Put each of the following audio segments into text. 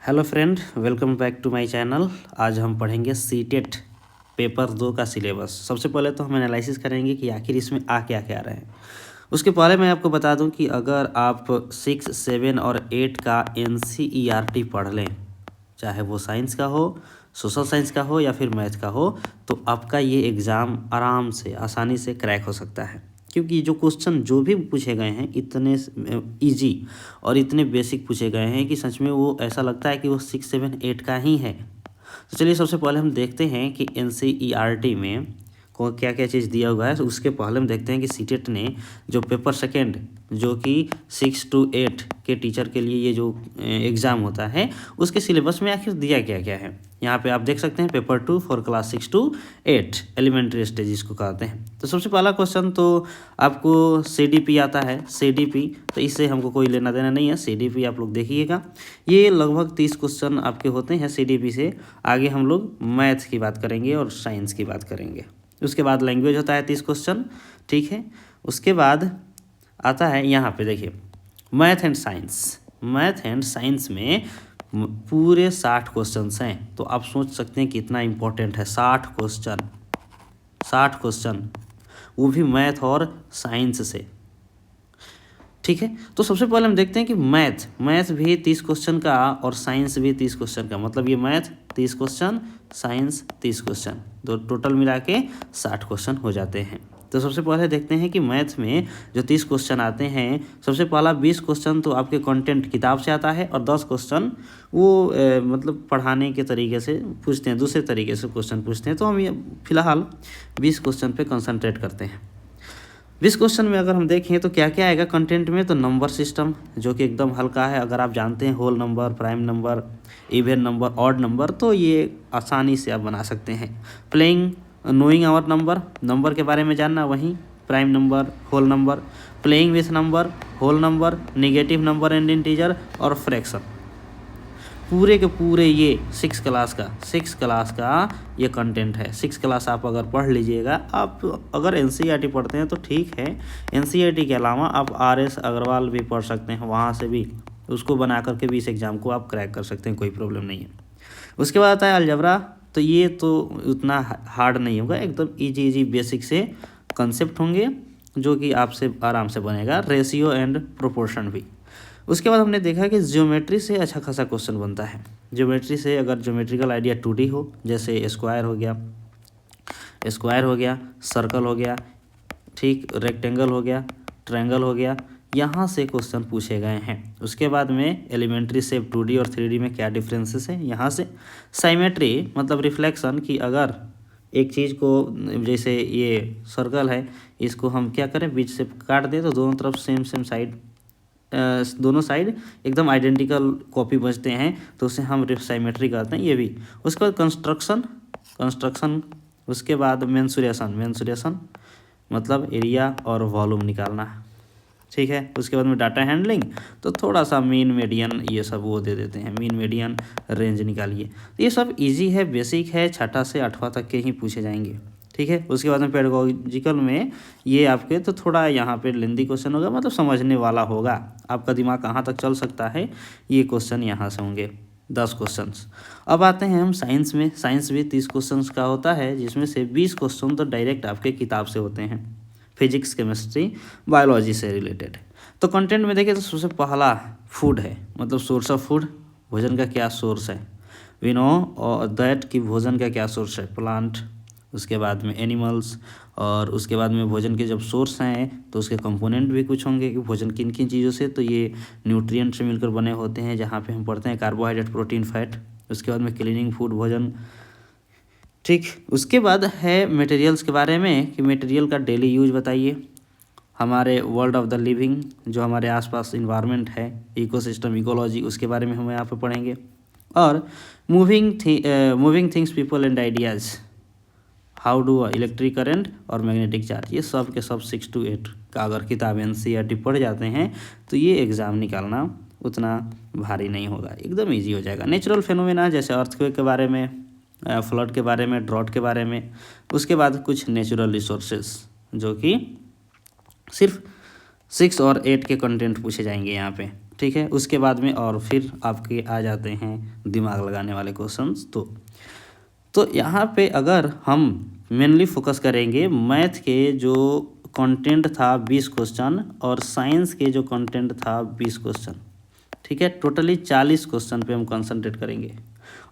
Hello friend, welcome back to my channel. आज हम पढ़ेंगे सीटेट पेपर 2 का सिलेबस। सबसे पहले तो हम एनालिसिस करेंगे कि आखिर इसमें आ क्या क्या रहे हैं। उसके पहले मैं आपको बता दूं कि अगर आप 6, 7 और 8 का NCERT पढ़ लें, चाहे वो साइंस का हो, सोशल साइंस का हो या फिर मैथ का हो, तो आपका ये एग्ज़ाम आराम से आसानी से क्रैक हो सकता है। क्योंकि जो क्वेश्चन जो भी पूछे गए हैं इतने इजी और इतने बेसिक पूछे गए हैं कि सच में वो ऐसा लगता है कि वो 6, 7, 8 का ही है। तो चलिए सबसे पहले हम देखते हैं कि NCERT में को क्या क्या चीज़ दिया हुआ है। उसके पहले हम देखते हैं कि सीटेट ने जो पेपर सेकेंड, जो कि 6 to 8 के टीचर के लिए ये जो एग्ज़ाम होता है, उसके सिलेबस में आखिर दिया क्या क्या है। यहाँ पे आप देख सकते हैं paper 2 for class 6 to 8 elementary stage इसको कहते हैं। तो सबसे पहला क्वेश्चन तो आपको CDP आता है। CDP तो इससे हमको कोई लेना देना नहीं है। CDP आप लोग देखिएगा, ये लगभग 30 क्वेश्चन आपके होते हैं CDP से। आगे हम लोग मैथ्स की बात करेंगे और साइंस की बात करेंगे। उसके बाद लैंग्वेज होता है 30 क्वेश्चन, ठीक है। उसके बाद आता है यहाँ पे देखिए math and science. Math and science में पूरे 60 क्वेश्चंस हैं। तो आप सोच सकते हैं कितना इम्पोर्टेंट है। 60 क्वेश्चन, वो भी मैथ और साइंस से, ठीक है। तो सबसे पहले हम देखते हैं कि मैथ भी 30 क्वेश्चन का और साइंस भी 30 क्वेश्चन का। मतलब ये मैथ 30 क्वेश्चन, साइंस 30 क्वेश्चन, तो टोटल मिला के 60 क्वेश्चन हो जाते हैं। तो सबसे पहले देखते हैं कि मैथ में जो 30 क्वेश्चन आते हैं, सबसे पहला 20 क्वेश्चन तो आपके कंटेंट किताब से आता है और 10 क्वेश्चन वो मतलब पढ़ाने के तरीके से पूछते हैं, दूसरे तरीके से क्वेश्चन पूछते हैं। तो हम ये फिलहाल 20 क्वेश्चन पे कंसंट्रेट करते हैं। 20 क्वेश्चन में अगर हम देखें तो क्या क्या आएगा कंटेंट में, तो नंबर सिस्टम जो कि एकदम हल्का है। अगर आप जानते हैं whole number, prime number, even number, odd number, तो ये आसानी से आप बना सकते हैं। प्लेइंग नोइंग आवर नंबर के बारे में जानना, वहीं prime number, whole number, playing with number, whole number, negative number and integer और फ्रैक्शन। पूरे के पूरे ये 6 क्लास का ये कंटेंट है। 6 क्लास आप अगर पढ़ लीजिएगा, आप अगर NCERT पढ़ते हैं तो ठीक है। NCERT के अलावा आप RS अग्रवाल भी पढ़ सकते हैं, वहाँ से भी उसको बना करके भी इस एग्ज़ाम को आप क्रैक कर सकते हैं, कोई प्रॉब्लम नहीं है। उसके बाद आता है अलजबरा। तो ये तो उतना हार्ड नहीं होगा, एकदम इजी बेसिक से कंसेप्ट होंगे जो कि आपसे आराम से बनेगा। रेशियो एंड प्रोपोर्शन भी। उसके बाद हमने देखा कि ज्योमेट्री से अच्छा खासा क्वेश्चन बनता है। ज्योमेट्री से अगर ज्योमेट्रिकल आइडिया 2D हो, जैसे स्क्वायर हो गया, सर्कल हो गया, ठीक, रेक्टेंगल हो गया, ट्रायंगल हो गया, यहाँ से क्वेश्चन पूछे गए हैं। उसके बाद में एलिमेंट्री शेप 2D और 3D में क्या डिफरेंसेस है, यहाँ से साइमेट्री मतलब रिफ्लेक्शन, कि अगर एक चीज़ को, जैसे ये सर्कल है, इसको हम क्या करें, बीच से काट दें तो दोनों तरफ सेम साइड, दोनों साइड एकदम आइडेंटिकल कॉपी बचते हैं, तो उसे हम साइमेट्री कहते हैं, ये भी। उसके बाद कंस्ट्रक्शन, उसके बाद मेंसुरेशन मतलब एरिया और वॉल्यूम निकालना, ठीक है। उसके बाद में डाटा हैंडलिंग, तो थोड़ा सा मीन मीडियन ये सब वो दे देते हैं, मीन मीडियन रेंज निकालिए। तो ये सब इजी है, बेसिक है, 6ठा से 8वां तक के ही पूछे जाएंगे, ठीक है। उसके बाद में पेडागोजिकल में ये आपके तो थोड़ा यहाँ पे लेंदी क्वेश्चन होगा, मतलब समझने वाला होगा, आपका दिमाग कहाँ तक चल सकता है, ये क्वेश्चन यहाँ से होंगे 10 क्वेश्चंस। अब आते हैं हम साइंस में। साइंस भी 30 क्वेश्चंस का होता है, जिसमें से 20 क्वेश्चन तो डायरेक्ट आपके किताब से होते हैं, फिजिक्स, केमिस्ट्री, बायोलॉजी से रिलेटेड। तो कंटेंट में देखिए तो सबसे पहला फूड है, मतलब सोर्स ऑफ फूड, भोजन का क्या सोर्स है। वी नो दैट कि भोजन का क्या सोर्स है, प्लांट। उसके बाद में एनिमल्स, और उसके बाद में भोजन के जब सोर्स हैं तो उसके कंपोनेंट भी कुछ होंगे कि भोजन किन किन चीज़ों से, तो ये न्यूट्रिएंट से मिलकर बने होते हैं, जहाँ पे हम पढ़ते हैं कार्बोहाइड्रेट, प्रोटीन, फैट। उसके बाद में क्लीनिंग फूड, भोजन, ठीक। उसके बाद है मटेरियल्स के बारे में कि मटेरियल का डेली यूज बताइए। हमारे वर्ल्ड ऑफ द लिविंग, जो हमारे आसपास इन्वायरमेंट है, इकोसिस्टम, इकोलॉजी, उसके बारे में हम यहाँ पे पढ़ेंगे। और moving things, people and ideas, how do electric current और मैग्नेटिक चार्ज, ये सब के सब 6 to 8 का अगर किताब NCERT पढ़ जाते हैं तो ये एग्ज़ाम निकालना उतना भारी नहीं होगा, एकदम इजी हो जाएगा। नेचुरल फेनोमेना जैसे अर्थक्वेक के बारे में, फ्लड के बारे में, ड्रॉट के बारे में। उसके बाद कुछ नेचुरल रिसोर्सेज जो कि सिर्फ 6 और 8 के कंटेंट पूछे जाएंगे यहाँ पे, ठीक है। उसके बाद में और फिर आपके आ जाते हैं दिमाग लगाने वाले क्वेश्चंस। तो यहाँ पे अगर हम मेनली फोकस करेंगे मैथ के जो कंटेंट था 20 क्वेश्चन और साइंस के जो कंटेंट था 20 क्वेश्चन, ठीक है। टोटली 40 क्वेश्चन पे हम कंसंट्रेट करेंगे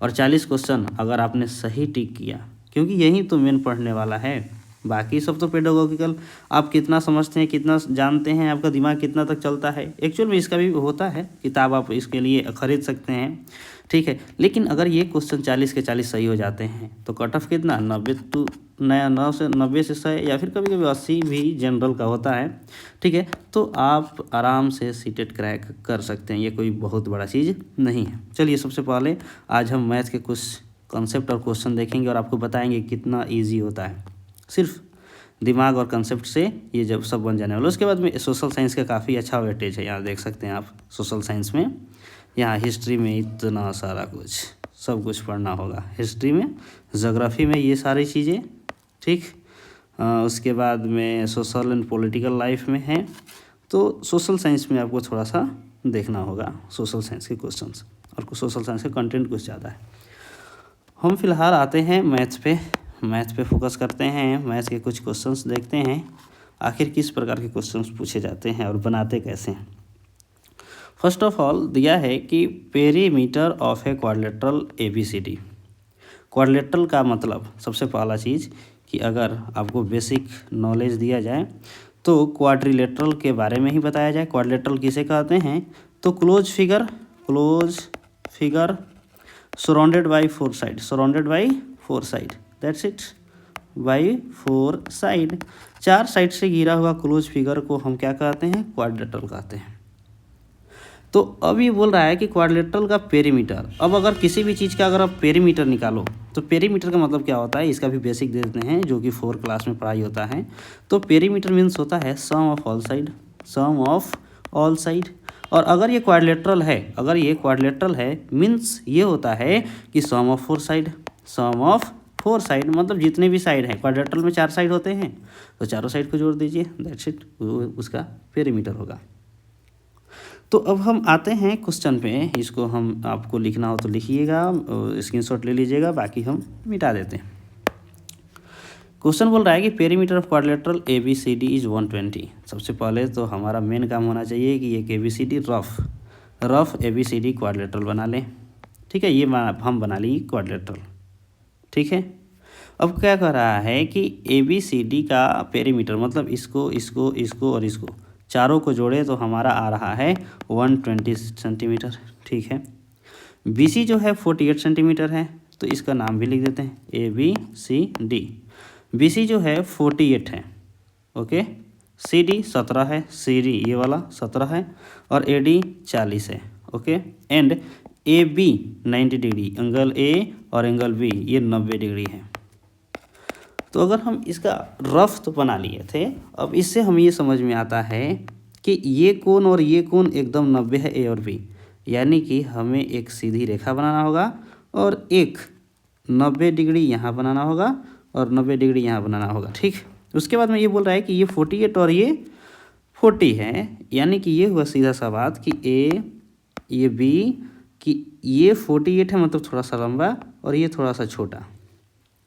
और 40 क्वेश्चन अगर आपने सही टिक किया, क्योंकि यही तो मेन पढ़ने वाला है, बाकी सब तो पेडागोगिकल आप कितना समझते हैं, कितना जानते हैं, आपका दिमाग कितना तक चलता है, एक्चुअल में इसका भी होता है। किताब आप इसके लिए खरीद सकते हैं, ठीक है। लेकिन अगर ये क्वेश्चन 40 के 40 सही हो जाते हैं तो कट ऑफ कितना 90 टू नया 9 से 90 से 100 या फिर कभी कभी 80 भी जनरल का होता है, ठीक है। तो आप आराम से सीटेट क्रैक कर सकते हैं, ये कोई बहुत बड़ा चीज़ नहीं है। चलिए सबसे पहले आज हम मैथ के कुछ कॉन्सेप्ट और क्वेश्चन देखेंगे और आपको बताएंगे कितना ईजी होता है, सिर्फ दिमाग और कंसेप्ट से ये जब सब बन जाने वाला। उसके बाद में सोशल साइंस का काफ़ी अच्छा वेटेज है, यहाँ देख सकते हैं आप। सोशल साइंस में यहाँ हिस्ट्री में इतना सारा कुछ सब कुछ पढ़ना होगा, हिस्ट्री में, ज्योग्राफी में ये सारी चीज़ें, ठीक। उसके बाद में सोशल एंड पॉलिटिकल लाइफ में है, तो सोशल साइंस में आपको थोड़ा सा देखना होगा सोशल साइंस के क्वेश्चंस, और सोशल साइंस का कंटेंट कुछ ज़्यादा है। हम फिलहाल आते हैं मैथ पे फोकस करते हैं, मैथ के कुछ क्वेश्चंस देखते हैं आखिर किस प्रकार के क्वेश्चंस पूछे जाते हैं और बनाते कैसे हैं। फर्स्ट ऑफ ऑल दिया है कि perimeter of a quadrilateral ABCD। Quadrilateral का मतलब सबसे पहला चीज़ कि अगर आपको बेसिक नॉलेज दिया जाए तो क्वाड्रिलेटरल के बारे में ही बताया जाए। क्वाड्रिलेटरल किसे कहते हैं, तो close figure surrounded by four side, that's it, by 4 side, 4 side से घिरा हुआ क्लोज फिगर को हम क्या कहते हैं, क्वाड्रिलेटरल कहते हैं। तो अब ये बोल रहा है कि क्वाड्रिलेटरल का पेरीमीटर, अब अगर किसी भी चीज़ का अगर आप पेरीमीटर निकालो तो पेरीमीटर का मतलब क्या होता है, इसका भी बेसिक दे देते हैं जो कि 4 क्लास में पढ़ाई होता है। तो पेरीमीटर मीन्स होता है सम ऑफ ऑल साइड, और अगर ये क्वाड्रिलेटरल है, मीन्स ये होता है कि सम ऑफ फोर साइड मतलब जितने भी साइड हैं, क्वाड्रिलेटरल में 4 साइड होते हैं तो चारों साइड को जोड़ दीजिए, दैट्स इट, उसका पेरीमीटर होगा। तो अब हम आते हैं क्वेश्चन पे, इसको हम आपको लिखना हो तो लिखिएगा, स्क्रीनशॉट ले लीजिएगा, बाकी हम मिटा देते हैं। क्वेश्चन बोल रहा है कि perimeter of quadrilateral ABCD is 120। सबसे पहले तो हमारा मेन काम होना चाहिए कि एक ABCD रफ ABCD क्वाड्रिलेटरल बना लें, ठीक है। ये हम बना ली क्वाड्रिलेटरल, ठीक है। अब क्या कह रहा है कि ABCD का पेरीमीटर मतलब इसको और इसको चारों को जोड़े तो हमारा आ रहा है 120 सेंटीमीटर, ठीक है। BC जो है 48 सेंटीमीटर है, तो इसका नाम भी लिख देते हैं ABCD। BC जो है 48 है, ओके। CD 17 है, CD ये वाला 17 है, और AD 40 है, okay. And AB 90 degree, angle A और एंगल B ये 90 डिग्री है। तो अगर हम इसका रफ तो बना लिए थे, अब इससे हम ये समझ में आता है कि ये कोण और ये कोण एकदम 90 है, A और B, यानी कि हमें एक सीधी रेखा बनाना होगा और एक 90 डिग्री यहाँ बनाना होगा और 90 डिग्री यहाँ बनाना होगा, ठीक। उसके बाद में ये बोल रहा है कि ये 48 और ये 40 है, यानी कि ये हुआ सीधा सा बात कि A ये B कि ये 48 है मतलब थोड़ा सा लंबा और ये थोड़ा सा छोटा,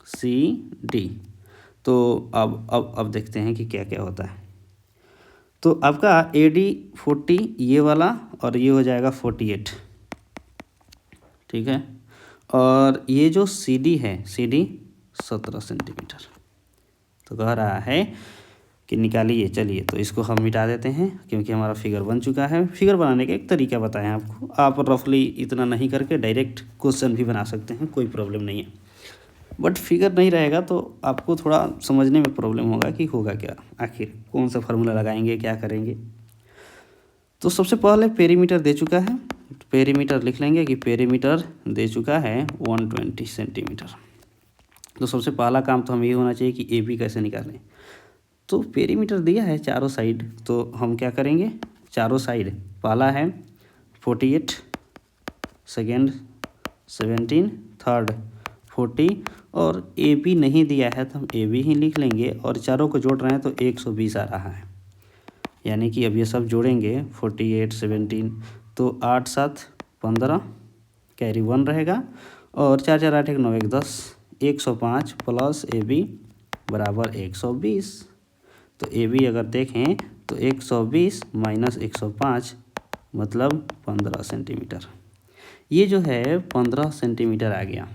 CD। तो अब देखते हैं कि क्या क्या होता है। तो आपका AD 40 ये वाला और ये हो जाएगा 48, ठीक है। और ये जो CD है, CD 17 सेंटीमीटर। तो कह रहा है कि निकालिए, चलिए तो इसको हम मिटा देते हैं क्योंकि हमारा फिगर बन चुका है। फिगर बनाने का एक तरीका बताएं आपको, आप रफली इतना नहीं करके डायरेक्ट क्वेश्चन भी बना सकते हैं, कोई प्रॉब्लम नहीं है। बट फिगर नहीं रहेगा तो आपको थोड़ा समझने में प्रॉब्लम होगा कि होगा क्या, आखिर कौन सा फार्मूला लगाएंगे, क्या करेंगे। तो सबसे पहले पेरीमीटर दे चुका है, पेरीमीटर लिख लेंगे कि पेरीमीटर दे चुका है 120 सेंटीमीटर। तो सबसे पहला काम तो हम ये होना चाहिए कि AB कैसे निकालें। तो पेरीमीटर दिया है चारों साइड, तो हम क्या करेंगे, चारों साइड पहला है 48, सेकेंड 17, थर्ड 40, और AB नहीं दिया है तो हम AB ही लिख लेंगे, और चारों को जोड़ रहे हैं तो 120 आ रहा है, यानी कि अब ये सब जोड़ेंगे 48, 17, तो 8 7 15 कैरी 1 रहेगा और 4 4 8 1 9 1 10 105 प्लस ए बी बराबर 120। तो ए बी अगर देखें तो 120 माइनस 105 मतलब 15 सेंटीमीटर। ये जो है 15 सेंटीमीटर आ गया।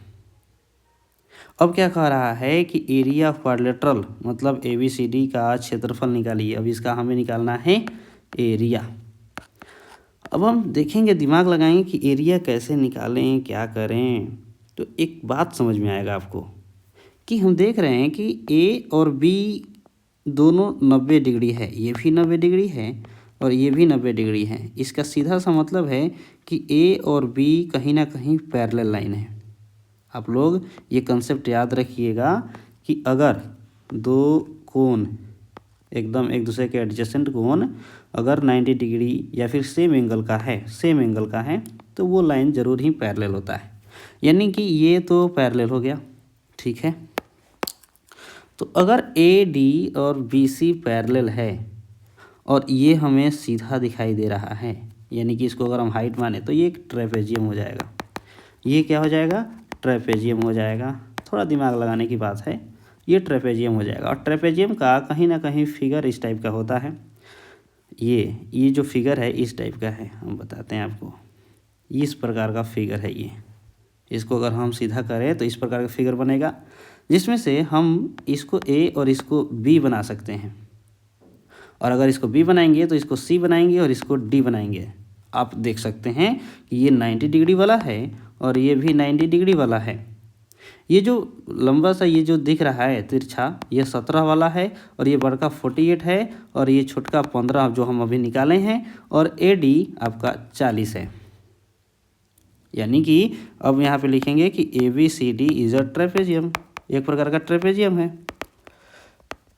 अब क्या कह रहा है कि एरिया ऑफ क्वाड्रिलेटरल मतलब ए बी सी डी का क्षेत्रफल निकालिए। अब इसका हमें निकालना है एरिया। अब हम देखेंगे, दिमाग लगाएंगे कि एरिया कैसे निकालें, क्या करें। तो एक बात समझ में आएगा आपको कि हम देख रहे हैं कि ए और बी दोनों 90 डिग्री है, ये भी 90 डिग्री है और ये भी 90 डिग्री है। इसका सीधा सा मतलब है कि ए और बी कहीं ना कहीं पैरेलल लाइन है। आप लोग ये कंसेप्ट याद रखिएगा कि अगर दो कोण एकदम एक दूसरे के एडजेसेंट कोण अगर 90 डिग्री या फिर सेम एंगल का है तो वो लाइन ज़रूर ही पैरेलल होता है। यानी कि ये तो पैरेलल हो गया, ठीक है। तो अगर ए डी और बी सी पैरेलल है और ये हमें सीधा दिखाई दे रहा है, यानी कि इसको अगर हम हाइट माने तो ये एक ट्रेपेजियम हो जाएगा। ये क्या हो जाएगा? ट्रेपेजियम हो जाएगा। थोड़ा दिमाग लगाने की बात है, ये ट्रेपेजियम हो जाएगा। और ट्रेपेजियम का कहीं ना कहीं फिगर इस टाइप का होता है। ये जो फिगर है इस टाइप का है, हम बताते हैं आपको। इस प्रकार का फिगर है ये। इसको अगर हम सीधा करें तो इस प्रकार का फिगर बनेगा, जिसमें से हम इसको ए और इसको बी बना सकते हैं। और अगर इसको बी बनाएंगे तो इसको सी बनाएंगे और इसको डी बनाएंगे। आप देख सकते हैं कि ये 90 डिग्री वाला है और ये भी 90 डिग्री वाला है। ये जो लंबा सा ये जो दिख रहा है तिरछा, ये 17 वाला है और ये बड़का 48 है और ये छोटका 15 जो हम अभी निकाले हैं और ए डी आपका 40 है। यानी कि अब यहाँ पे लिखेंगे कि A B C D is a trapezium, एक प्रकार का ट्रेपेजियम है।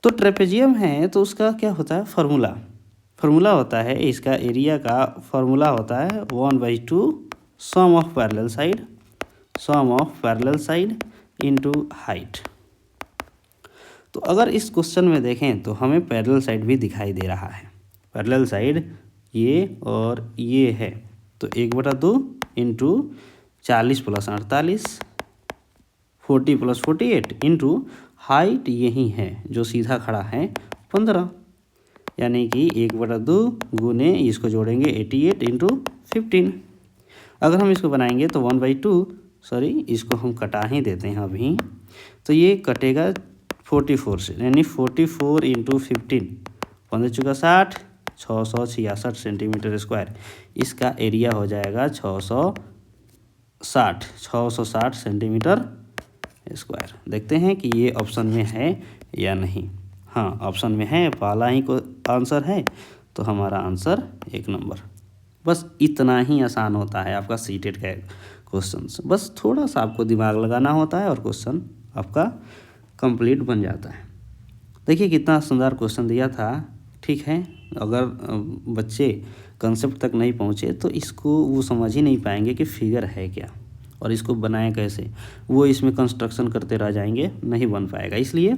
तो ट्रेपेजियम है तो उसका क्या होता है? फार्मूला होता है इसका, एरिया का फार्मूला होता है 1/2 sum of parallel side into height. तो अगर इस क्वेश्चन में देखें तो हमें पैरेलल साइड भी दिखाई दे रहा है। पैरेलल साइड ये और ये है, तो 1/2 इंटू 40 + 48 40 + 48 इंटू हाइट यही है जो सीधा खड़ा है 15, यानी कि 1/2 गुने इसको जोड़ेंगे 88 इंटू 15। अगर हम इसको बनाएंगे तो 1/2 इसको हम कटा ही देते हैं अभी, तो ये कटेगा 44 से, यानी 44 इंटू 15 15 चुका 60 666 सेंटीमीटर स्क्वायर। इसका एरिया हो जाएगा 660 सेंटीमीटर स्क्वायर। देखते हैं कि ये ऑप्शन में है या नहीं। हाँ, ऑप्शन में है, पहला ही को आंसर है, तो हमारा आंसर 1 नंबर। बस इतना ही आसान होता है आपका सीटेट का क्वेश्चन। बस थोड़ा सा आपको दिमाग लगाना होता है और क्वेश्चन आपका कंप्लीट बन जाता है। देखिए कितना सुंदर क्वेश्चन दिया था, ठीक है। अगर बच्चे कंसेप्ट तक नहीं पहुँचे तो इसको वो समझ ही नहीं पाएंगे कि फिगर है क्या और इसको बनाएं कैसे। वो इसमें कंस्ट्रक्शन करते रह जाएंगे, नहीं बन पाएगा। इसलिए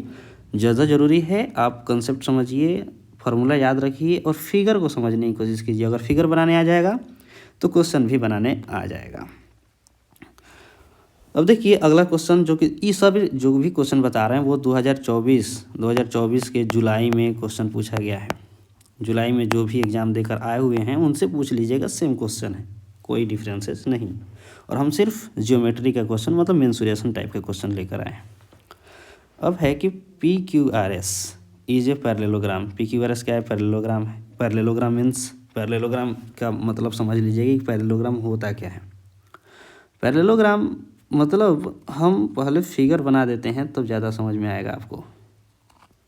ज़्यादा ज़रूरी है आप कंसेप्ट समझिए, फार्मूला याद रखिए और फिगर को समझने की कोशिश कीजिए। अगर फिगर बनाने आ जाएगा तो क्वेश्चन भी बनाने आ जाएगा। अब देखिए अगला क्वेश्चन, जो कि ये सब जो भी क्वेश्चन बता रहे हैं वो 2024 के जुलाई में क्वेश्चन पूछा गया है। जुलाई में जो भी एग्ज़ाम देकर आए हुए हैं उनसे पूछ लीजिएगा, सेम क्वेश्चन है, कोई डिफरेंसेस नहीं। और हम सिर्फ जियोमेट्री का क्वेश्चन मतलब मेंसुरेशन टाइप का क्वेश्चन लेकर आए। अब है कि PQRS is a parallelogram. PQRS क्या है? पैरेललोग्राम है। पैरेललोग्राम मीन्स, पैरेललोग्राम का मतलब समझ लीजिएगा कि पैरेललोग्राम होता क्या है। पैरेललोग्राम मतलब हम पहले फिगर बना देते हैं तब ज़्यादा समझ में आएगा आपको।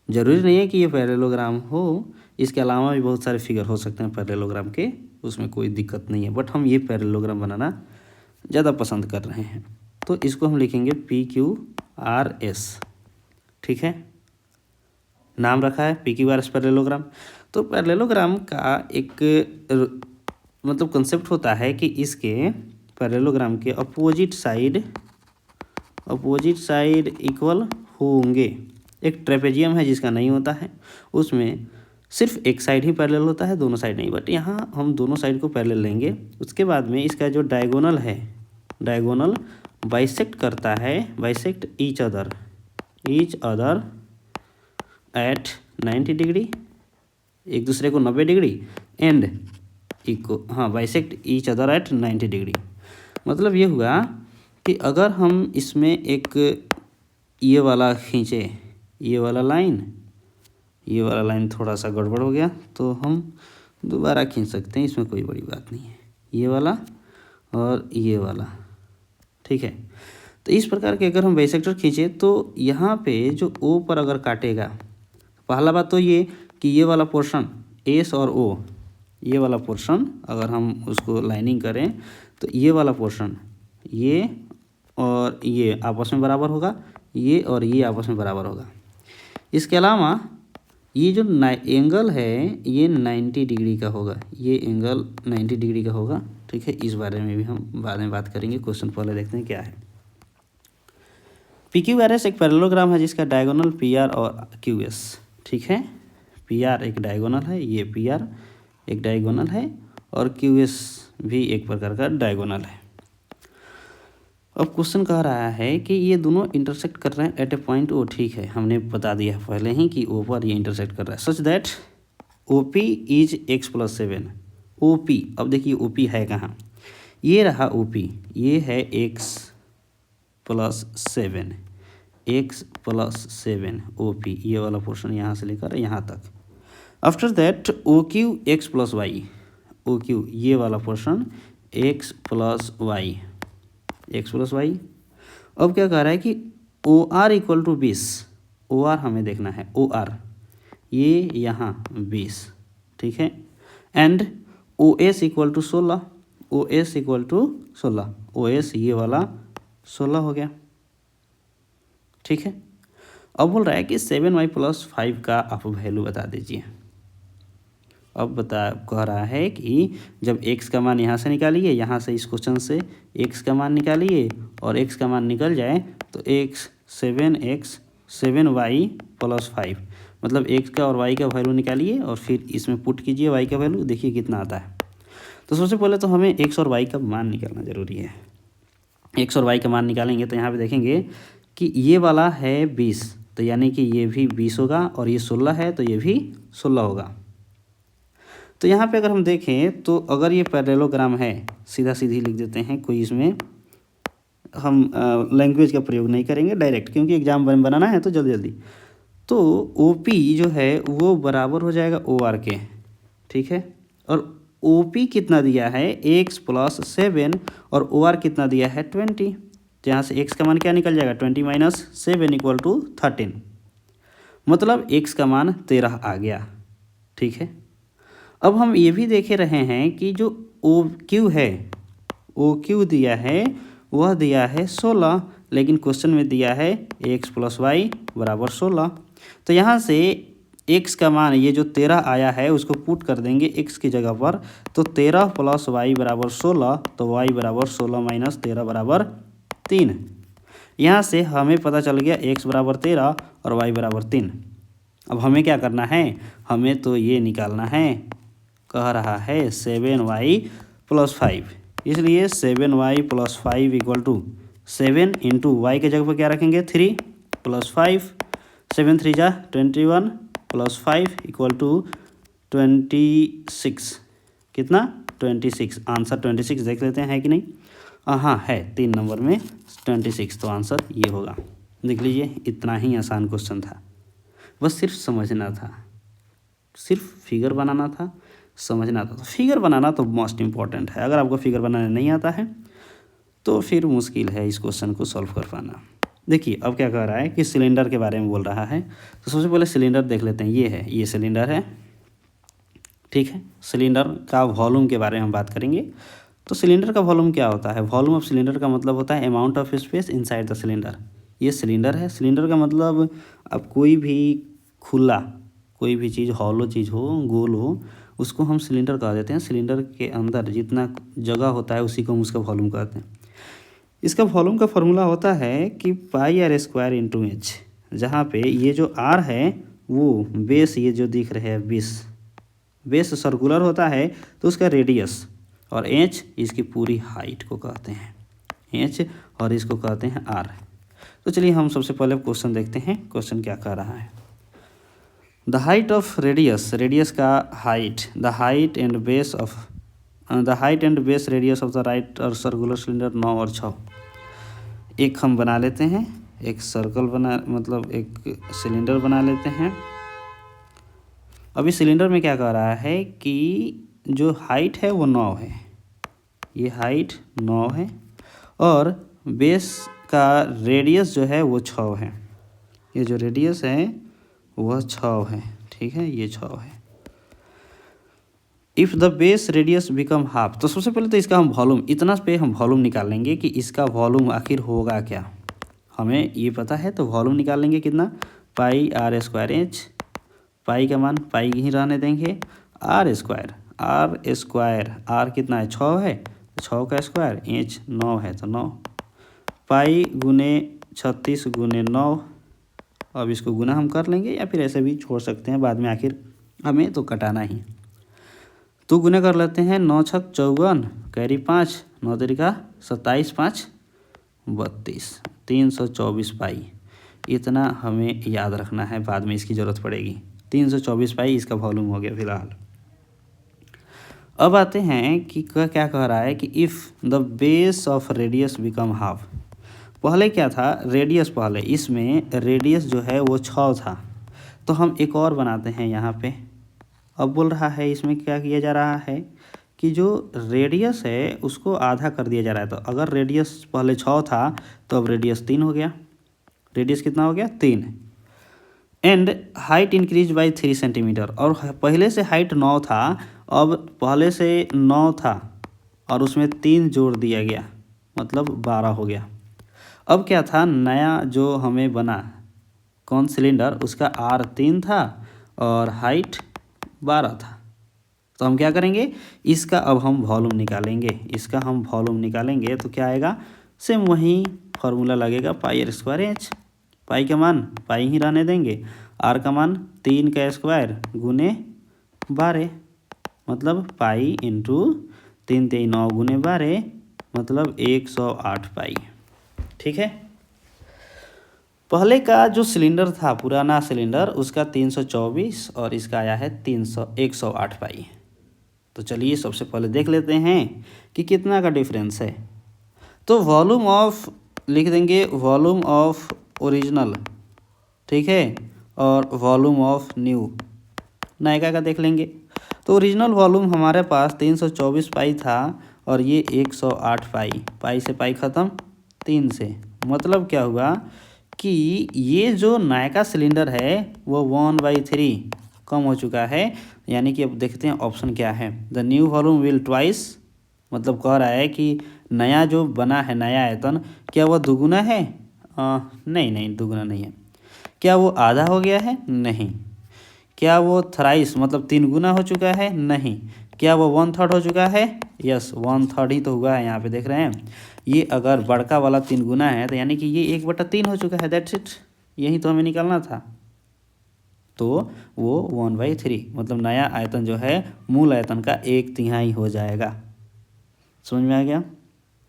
ज़रूरी नहीं है कि ये पैरेललोग्राम हो, इसके अलावा भी बहुत सारे फिगर हो सकते हैं पैरेललोग्राम के, उसमें कोई दिक्कत नहीं है। बट हम ये पैरेललोग्राम बनाना ज़्यादा पसंद कर रहे हैं, तो इसको हम लिखेंगे PQRS, ठीक है। नाम रखा है PQRS पैरेललोग्राम। तो पैरेललोग्राम का एक मतलब कंसेप्ट होता है कि इसके पैरेललोग्राम के अपोजिट साइड इक्वल होंगे। एक ट्रेपेजियम है जिसका नहीं होता है, उसमें सिर्फ एक साइड ही पैरेलल होता है, दोनों साइड नहीं, बट यहाँ हम दोनों साइड को पैरेलल लेंगे। उसके बाद में इसका जो डायगोनल है, डायगोनल बाइसेक्ट करता है, bisect each other at 90 degree, एक दूसरे को 90 degree, and bisect each other at 90 degree. मतलब ये हुआ कि अगर हम इसमें एक ये वाला खींचे, ये वाला लाइन थोड़ा सा गड़बड़ हो गया तो हम दोबारा खींच सकते हैं, इसमें कोई बड़ी बात नहीं है, ये वाला और ये वाला, ठीक है। तो इस प्रकार के अगर हम बाइसेक्टर खींचे तो यहाँ पे जो ओ पर अगर काटेगा, पहला बात तो ये कि ये वाला पोर्शन एस और ओ, ये वाला पोर्शन अगर हम उसको लाइनिंग करें तो ये वाला पोर्शन ये और ये आपस में बराबर होगा, ये और ये आपस में बराबर होगा। इसके अलावा ये जो एंगल है ये 90 डिग्री का होगा, ये एंगल 90 डिग्री का होगा, ठीक है। इस बारे में भी हम बाद में बात करेंगे, क्वेश्चन पहले देखते हैं क्या है। पी क्यू आर एस एक पैरेललोग्राम है जिसका डायगोनल पी आर और क्यू एस, ठीक है। पी आर एक डायगोनल है, ये पी आर एक डायगोनल है और क्यू एस भी एक प्रकार का डायगोनल है। अब क्वेश्चन कह रहा है कि ये दोनों इंटरसेक्ट कर रहे हैं एट ए पॉइंट ओ, ठीक है, हमने बता दिया पहले ही कि ओ पर ये इंटरसेक्ट कर रहा है, such that O P is x+7। O P, अब देखिए ओ पी है कहाँ, ये रहा ओ पी, ये है x+7, x+7 ओ पी, ये वाला पोर्शन यहाँ से लेकर यहाँ तक। After that O Q x+y, O Q ये वाला पोर्शन x+y, x+y। अब क्या कह रहा है कि O R equal to 20, O R हमें देखना है, ओ आर ये यहाँ 20, ठीक है, and O S equal to 16, O S equal to 16, O S ये वाला 16 हो गया, ठीक है। अब बोल रहा है कि 7y+5 का आप वैल्यू बता दीजिए। अब कह रहा है कि जब x का मान यहाँ से निकालिए, यहाँ से इस क्वेश्चन से x का मान निकालिए और x का मान निकल जाए तो 7y+5, मतलब x का और y का वैल्यू निकालिए और फिर इसमें पुट कीजिए y का वैल्यू, देखिए कितना आता है। तो सबसे पहले तो हमें x और y का मान निकालना ज़रूरी है। x और y का मान निकालेंगे तो यहाँ पे देखेंगे कि ये वाला है 20, तो यानी कि ये भी 20 होगा और ये 16 है तो ये भी 16 होगा। तो यहाँ पे अगर हम देखें तो अगर ये पैरेललोग्राम है, सीधा सीधी लिख देते हैं, कोई इसमें हम लैंग्वेज का प्रयोग नहीं करेंगे डायरेक्ट, क्योंकि एग्जाम बनाना है तो जल्दी जल्दी। तो ओ पी जो है वो बराबर हो जाएगा ओ आर के, ठीक है। और ओ पी कितना दिया है x+7 और ओ आर कितना दिया है 20, तो यहाँ से x का मान क्या निकल जाएगा 20 - 7 = 13, मतलब x का मान 13 आ गया, ठीक है। अब हम ये भी देखे रहे हैं कि जो ओ क्यू है, ओ क्यू दिया है वह दिया है 16, लेकिन क्वेश्चन में दिया है x+y = 16। तो यहाँ से x का मान ये जो 13 आया है उसको पुट कर देंगे x की जगह पर, तो 13 + y = 16, तो y = 16 - 13 = 3। यहाँ से हमें पता चल गया x = 13 और y = 3। अब हमें क्या करना है, हमें तो ये निकालना है, कह रहा है 7y+5, इसलिए 7y + 5 = 7 × y के जगह पर क्या रखेंगे 3 + 5, 7 3 जा 21 + 5 = 26, कितना 26। आंसर 26 देख लेते हैं है कि नहीं, हाँ है, 3 नंबर में 26, तो आंसर ये होगा। देख लीजिए इतना ही आसान क्वेश्चन था, बस सिर्फ समझना था, सिर्फ फिगर बनाना था, समझना था। तो फिगर बनाना तो मोस्ट इम्पॉर्टेंट है, अगर आपको फिगर बनाना नहीं आता है तो फिर मुश्किल है इस क्वेश्चन को सॉल्व कर पाना। देखिए अब क्या कह रहा है कि सिलेंडर के बारे में बोल रहा है, तो सबसे पहले सिलेंडर देख लेते हैं। ये है, ये सिलेंडर है, ठीक है। सिलेंडर का वॉल्यूम के बारे में हम बात करेंगे। तो सिलेंडर का वॉल्यूम क्या होता है, वॉल्यूम ऑफ सिलेंडर का मतलब होता है amount of space inside the cylinder. ये सिलेंडर है, सिलेंडर का मतलब अब कोई भी खुला, कोई भी चीज़ हॉलो चीज़ हो, गोल हो, उसको हम सिलेंडर कह देते हैं। सिलेंडर के अंदर जितना जगह होता है उसी को हम उसका वॉल्यूम कहते हैं। इसका वॉल्यूम का फॉर्मूला होता है कि πr² × h, जहाँ पे ये जो r है वो बेस ये जो दिख रहे हैं बेस सर्कुलर होता है तो उसका रेडियस, और एच इसकी पूरी हाइट को कहते हैं एच, और इसको कहते हैं आर। तो चलिए हम सबसे पहले क्वेश्चन देखते हैं, क्वेश्चन क्या कह रहा है। द हाइट ऑफ रेडियस का height, the height and base radius of the right और सर्कुलर सिलेंडर 9 और 6। एक हम बना लेते हैं, एक सर्कल मतलब एक सिलेंडर बना लेते हैं। अभी सिलेंडर में क्या कह रहा है कि जो हाइट है वो 9 है, ये हाइट 9 है, और बेस का रेडियस जो है वो 6 है। ये जो रेडियस है वह 6 है, ठीक है, ये 6 है। If the base radius become half, तो सबसे पहले तो इसका हम वॉल्यूम, इतना पे हम वॉल्यूम निकालेंगे कि इसका वॉल्यूम आखिर होगा क्या, हमें ये पता है। तो वॉल्यूम निकालेंगे कितना, पाई आर स्क्वायर एच, पाई का मान पाई ही रहने देंगे, आर स्क्वायर आर कितना है 6 है, 6 का स्क्वायर, एच 9 है तो 9, पाई गुने 36 गुने 9। अब इसको गुना हम कर लेंगे या फिर ऐसे भी छोड़ सकते हैं, बाद में आखिर हमें तो कटाना ही। तो गुना कर लेते हैं, 9 छक 54, कैरी 5, 9 तरीका 27, 5 32, 324 पाई। इतना हमें याद रखना है, बाद में इसकी ज़रूरत पड़ेगी। 324 पाई इसका वॉल्यूम हो गया फिलहाल। अब आते हैं कि क्या कह रहा है कि if the base of radius become half. पहले क्या था, रेडियस, पहले इसमें रेडियस जो है वो 6 था, तो हम एक और बनाते हैं यहाँ पे। अब बोल रहा है इसमें क्या किया जा रहा है कि जो रेडियस है उसको आधा कर दिया जा रहा है। तो अगर रेडियस पहले 6 था तो अब रेडियस 3 हो गया, रेडियस कितना हो गया 3, and height increase by 3 centimetre. और पहले से हाइट 9 था, अब पहले से 9 था और उसमें 3 जोड़ दिया गया, मतलब 12 हो गया। अब क्या था, नया जो हमें बना कौन सिलेंडर, उसका आर 3 था और हाइट 12 था। तो हम क्या करेंगे, इसका अब हम वॉल्यूम निकालेंगे, तो क्या आएगा, सेम वही फार्मूला लगेगा, पाई आर स्क्वायर एच, पाई का मान पाई ही रहने देंगे, आर का मान 3 का स्क्वायर गुने 12, मतलब पाई इंटू 3 3 9 गुने 12, मतलब 108 पाई, ठीक है। पहले का जो सिलेंडर था, पुराना सिलेंडर, उसका 324 और इसका आया है 108 पाई। तो चलिए सबसे पहले देख लेते हैं कि कितना का डिफरेंस है। तो वॉल्यूम ऑफ लिख देंगे, वॉल्यूम ऑफ ओरिजिनल, ठीक है, और वॉल्यूम ऑफ न्यू, नायका का देख लेंगे। तो ओरिजिनल वॉल्यूम हमारे पास 324 पाई था और ये 108 पाई, पाई से पाई ख़त्म 3 से, मतलब क्या हुआ कि ये जो नायका सिलेंडर है वो 1/3 कम हो चुका है। यानी कि अब देखते हैं ऑप्शन क्या है, the new volume will twice, मतलब कह रहा है कि नया जो बना है, नया आयतन, क्या वह दुगुना है, नहीं दुगुना नहीं है। क्या वो आधा हो गया है, नहीं। क्या वो थ्राइस मतलब 3 गुना हो चुका है, नहीं। क्या वो 1/3 हो चुका है, यस 1/3 ही तो हुआ है, यहाँ पे देख रहे हैं। ये अगर बड़का वाला 3 गुना है तो यानी कि ये 1/3 हो चुका है, दैट्स इट, यही तो हमें निकालना था। तो वो 1/3 मतलब नया आयतन जो है मूल आयतन का 1/3 हो जाएगा। समझ में आ गया,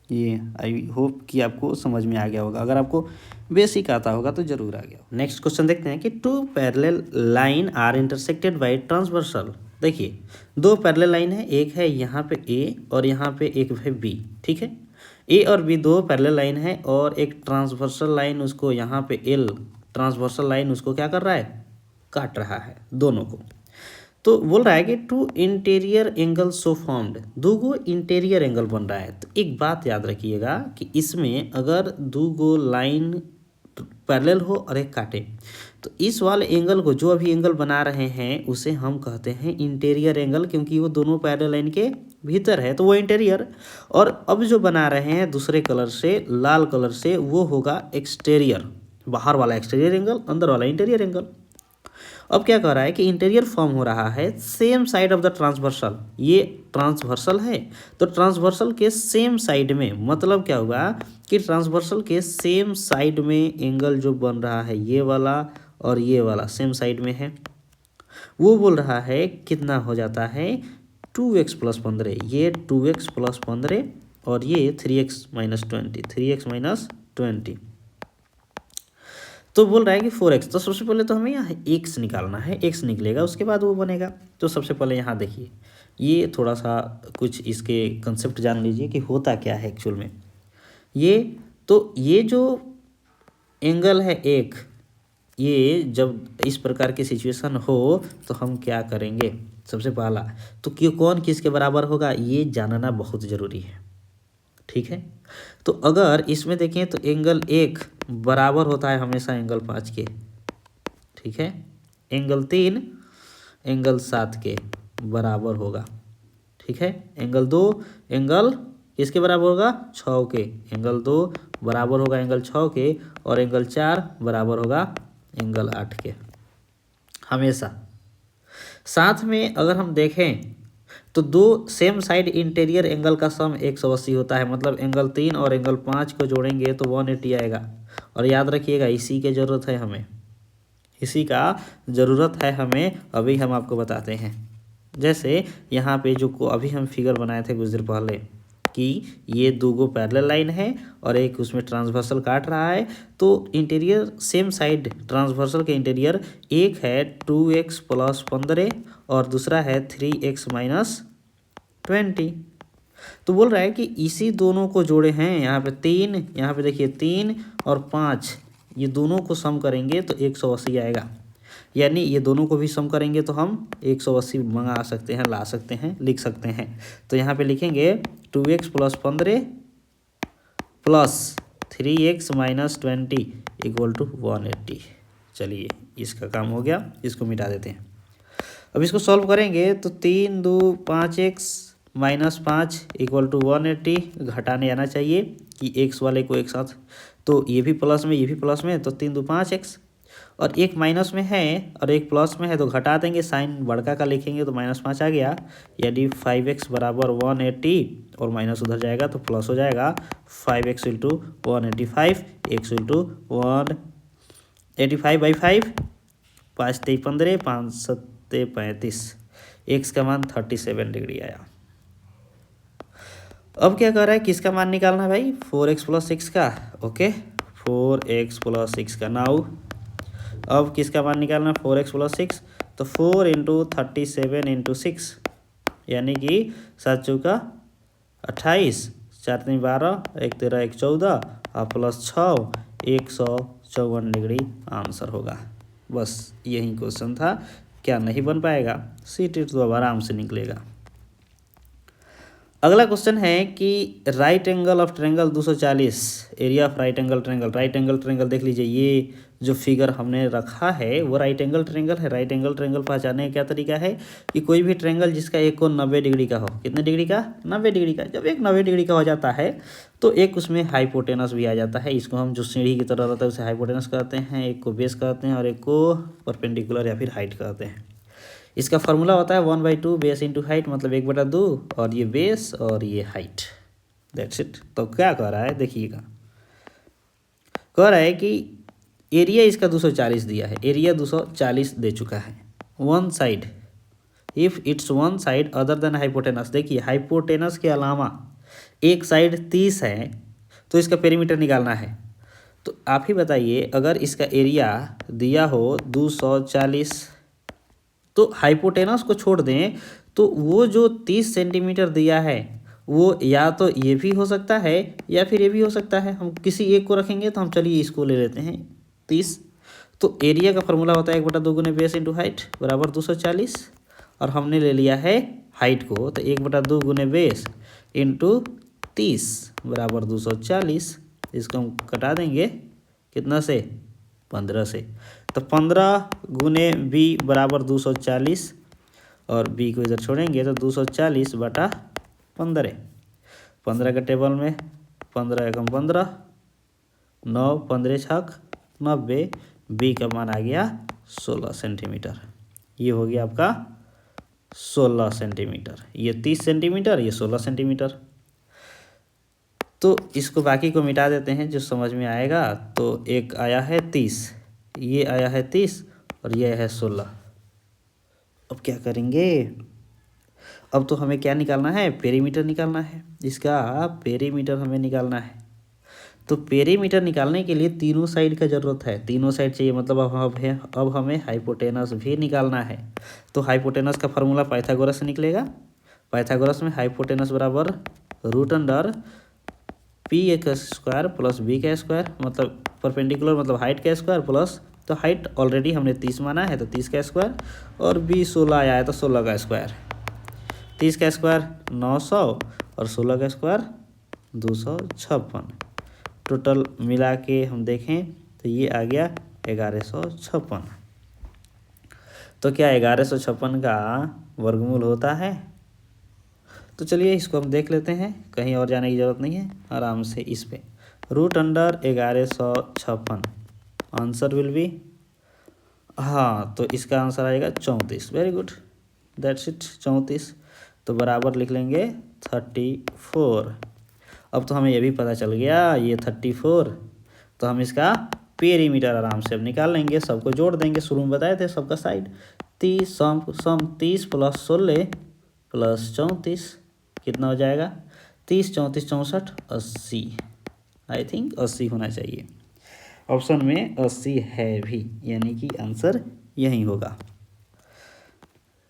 ये आई होप कि आपको समझ में आ गया होगा। अगर आपको बेसिक आता होगा तो जरूर आ गया। नेक्स्ट क्वेश्चन देखते हैं कि 2 parallel line are intersected by transversal. देखिए 2 पैरेलल लाइन है, एक है यहाँ पे ए और यहाँ पे एक है बी, ठीक है। ए और बी 2 पैरेलल लाइन है और एक ट्रांसवर्सल लाइन उसको यहाँ पे एल ट्रांसवर्सल लाइन उसको क्या कर रहा है, काट रहा है दोनों को। तो बोल रहा है कि 2 interior angle so formed, 2 interior angle बन रहा है। तो एक बात याद रखिएगा कि इसमें अगर 2 लाइन पैरेलल हो और एक काटे, तो इस वाले एंगल को जो अभी एंगल बना रहे हैं उसे हम कहते हैं इंटीरियर एंगल, क्योंकि वो दोनों पैरेलल लाइन के भीतर है तो वो इंटीरियर। और अब जो बना रहे हैं दूसरे कलर से, लाल कलर से, वो होगा एक्सटीरियर, बाहर वाला एक्सटीरियर एंगल, अंदर वाला इंटीरियर एंगल। अब क्या कह रहा है कि इंटीरियर फॉर्म हो रहा है same side of the transversal, ये ट्रांसवर्सल है तो ट्रांसवर्सल के सेम साइड में, मतलब क्या हुआ कि ट्रांसवर्सल के सेम साइड में एंगल जो बन रहा है ये वाला और ये वाला सेम साइड में है। वो बोल रहा है कितना हो जाता है 2x प्लस 15, ये 2x प्लस 15 और ये 3x माइनस 20, 3x माइनस 20। तो बोल रहा है कि 4x। तो सबसे पहले तो हमें यहाँ x निकालना है, x निकलेगा उसके बाद वो बनेगा। तो सबसे पहले यहाँ देखिए, ये थोड़ा सा कुछ इसके कंसेप्ट जान लीजिए कि होता क्या है एक्चुअल में। ये जो एंगल है एक, ये जब इस प्रकार की सिचुएशन हो तो हम क्या करेंगे, सबसे पहला तो कि कौन किसके बराबर होगा ये जानना बहुत ज़रूरी है, ठीक है। तो अगर इसमें देखें तो एंगल एक बराबर होता है हमेशा एंगल 5 के, ठीक है। एंगल 3 एंगल 7 के बराबर होगा, ठीक है। एंगल 2 एंगल किसके बराबर होगा 6 के, एंगल 2 बराबर होगा एंगल 6 के, और एंगल 4 बराबर होगा एंगल 8 के हमेशा। साथ में अगर हम देखें तो दो सेम साइड इंटीरियर एंगल का सम 180 होता है, मतलब एंगल 3 और एंगल 5 को जोड़ेंगे तो 180 आएगा। और याद रखिएगा इसी की ज़रूरत है हमें, इसी का ज़रूरत है हमें, अभी हम आपको बताते हैं। जैसे यहाँ पे जो को अभी हम फिगर बनाए थे कुछ देर पहले कि ये दो पैरेलल लाइन है और एक उसमें ट्रांसवर्सल काट रहा है, तो इंटीरियर सेम साइड ट्रांसवर्सल के इंटीरियर एक है 2x प्लस 15 और दूसरा है 3x माइनस 20। तो बोल रहा है कि इसी दोनों को जोड़े हैं, यहाँ पे 3, यहाँ पे देखिए 3 और 5, ये दोनों को सम करेंगे तो 180 आएगा। यानी ये दोनों को भी सम करेंगे तो हम 180 मंगा सकते हैं, ला सकते हैं, लिख सकते हैं। तो यहाँ पे लिखेंगे 2x plus 15 plus 3x minus 20 equal to 180। चलिए इसका काम हो गया, इसको मिटा देते हैं। अब इसको सॉल्व करेंगे तो 3 2 5x माइनस 5 इक्वल टू 180, घटाने आना चाहिए कि x वाले को एक साथ, तो ये भी प्लस में ये भी प्लस में, तो 3 2 5x, और एक माइनस में है और एक प्लस में है तो घटा देंगे, साइन बड़का का लिखेंगे तो -5 आ गया। यदि 5x बराबर 180 और माइनस उधर जाएगा तो प्लस हो जाएगा, 5x into 185, x into 185 by 5, 5 3 15, 5 7 35, x का मान 37 डिग्री आया। अब क्या कर रहा है, किसका मान निकालना है भाई, 4x प्लस 6 का, ओके 4x प्लस 6 का। नाउ अब किसका मान निकालना, 4x प्लस 6, तो 4 इंटू 37 इंटू 6 यानी कि 7 चौका 28, 4 3 12, 1 13 1 14 और प्लस 6 154 डिग्री आंसर होगा। बस यही क्वेश्चन था, क्या नहीं बन पाएगा, सीटेट तो अब आराम से निकलेगा। अगला क्वेश्चन है कि right angle of triangle 240, area of right angle triangle. Right angle triangle देख लीजिए, ये जो फिगर हमने रखा है वो राइट एंगल ट्रायंगल है। राइट एंगल ट्रायंगल पहचानने का क्या तरीका है कि कोई भी ट्रायंगल जिसका एक कोण 90 डिग्री का हो, कितने डिग्री का, 90 डिग्री का। जब एक 90 डिग्री का हो जाता है तो एक उसमें हाइपोटेनस भी आ जाता है, इसको हम जो सीढ़ी की तरह रहता है उसे हाइपोटेनस कहते हैं, एक को बेस कहते हैं और एक को परपेंडिकुलर या फिर हाइट कहते हैं। इसका फार्मूला होता है 1/2 बेस इंटू हाइट, मतलब 1/2, और ये बेस और ये हाइट, दैट्स इट। तो क्या कह रहा है देखिएगा, कह रहा है कि एरिया इसका 240 दिया है, एरिया 240 दे चुका है। One side if it's one side other than hypotenuse, देखिए हाइपोटेनस के अलावा एक साइड 30 है तो इसका पेरीमीटर निकालना है। तो आप ही बताइए, अगर इसका एरिया दिया हो 240 तो हाइपोटेनस को छोड़ दें तो वो जो 30 सेंटीमीटर दिया है वो या तो ये भी हो सकता है या फिर ये भी हो सकता है। हम किसी एक को रखेंगे तो हम चलिए इसको ले लेते हैं 30। तो एरिया का फार्मूला होता है 1/2 गुने बेस इंटू हाइट बराबर 240, और हमने ले लिया है हाइट को तो 1/2 गुने बेस इंटू 30 बराबर 240। इसको हम कटा देंगे कितना से, 15 से, तो 15 गुने बी बराबर 240, और बी को इधर छोड़ेंगे तो 240 बटा 15, 15 के टेबल में 15 एकम 15, 9 15 छक 90, बी का मान आ गया 16 सेंटीमीटर। ये हो गया आपका 16 सेंटीमीटर, ये 30 सेंटीमीटर, ये 16 सेंटीमीटर। तो इसको बाकी को मिटा देते हैं जो समझ में आएगा। तो एक आया है 30, ये आया है 30 और ये आया है 16। अब क्या करेंगे, अब तो हमें क्या निकालना है, पेरीमीटर निकालना है। इसका पेरीमीटर हमें निकालना है। तो पेरीमीटर निकालने के लिए तीनों साइड का ज़रूरत है, तीनों साइड चाहिए, मतलब अब हमें हाइपोटेनस भी निकालना है। तो हाइपोटेनस का फार्मूला पाइथागोरस से निकलेगा। पाइथागोरस में हाइपोटेनस बराबर रूट अंडर पी का स्क्वायर प्लस बी का स्क्वायर, मतलब परपेंडिकुलर मतलब हाइट का स्क्वायर प्लस, तो हाइट ऑलरेडी हमने 30 माना है तो 30 का स्क्वायर, और बी 16 आया है तो 16 का स्क्वायर। 30 का स्क्वायर 900 और 16 का स्क्वायर 256। टोटल मिला के हम देखें तो ये आ गया 1156। तो क्या 1156 का वर्गमूल होता है? तो चलिए इसको हम देख लेते हैं, कहीं और जाने की ज़रूरत नहीं है, आराम से इस पे root under 1156, answer will be, हाँ तो इसका आंसर आएगा 34। Very good, that's it, 34। तो बराबर लिख लेंगे 34। अब तो हमें ये भी पता चल गया ये 34, तो हम इसका पेरीमीटर आराम से अब निकाल लेंगे, सबको जोड़ देंगे, शुरू में बताए थे सबका साइड। 30 सम 30 प्लस 16 प्लस 34 कितना हो जाएगा, 30 34 64 80। आई थिंक 80 होना चाहिए, ऑप्शन में 80 है भी, यानी कि आंसर यही होगा।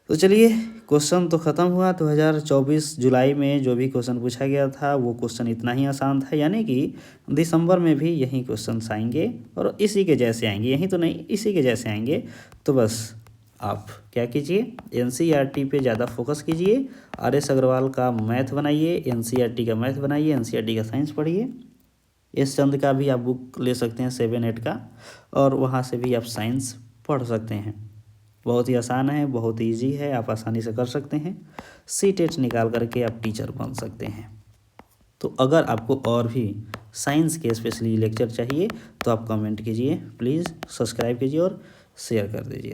तो चलिए क्वेश्चन तो ख़त्म हुआ। 2024 जुलाई में जो भी क्वेश्चन पूछा गया था वो क्वेश्चन इतना ही आसान था, यानी कि दिसंबर में भी यही क्वेश्चन आएंगे और इसी के जैसे आएंगे, यही तो नहीं इसी के जैसे आएंगे। तो बस आप क्या कीजिए, एनसीईआरटी पे ज़्यादा फोकस कीजिए, आर.एस. अग्रवाल का मैथ बनाइए, एनसीईआरटी का मैथ बनाइए, एनसीईआरटी का साइंस पढ़िए, एस चंद का भी आप बुक ले सकते हैं 7-8 का, और वहाँ से भी आप साइंस पढ़ सकते हैं। बहुत ही आसान है, बहुत ईजी है, आप आसानी से कर सकते हैं। सीटेट निकाल करके आप टीचर बन सकते हैं। तो अगर आपको और भी साइंस के स्पेशली लेक्चर चाहिए तो आप कमेंट कीजिए, प्लीज़ सब्सक्राइब कीजिए और शेयर कर दीजिए।